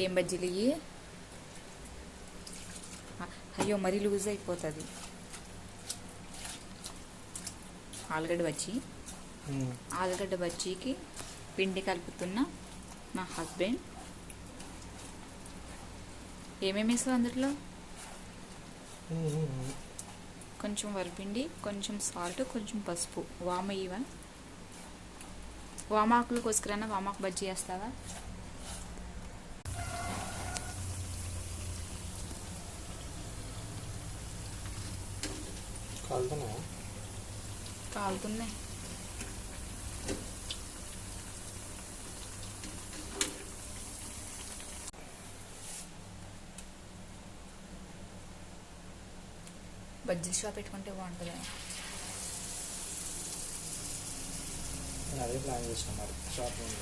ఏం బజ్జీలు ఇవి? అయ్యో మరీ లూజ్ అయిపోతుంది. ఆలుగడ్డ బజ్జీకి పిండి కలుపుతున్న నా హస్బెండ్. ఏమేమి వేసావు అందులో? కొంచెం వరిపిండి, కొంచెం సాల్ట్, కొంచెం పసుపు. వామ ఇవా? వామాకులు కోసుకురానా? వామాకు బజ్జీ వేస్తావా? కాలుతున్నాయి. బజ్జీ షాప్ పెట్టుకుంటే బాగుంటుంది. అదే ప్లాన్ చేసాం మరి షాప్ నుండి.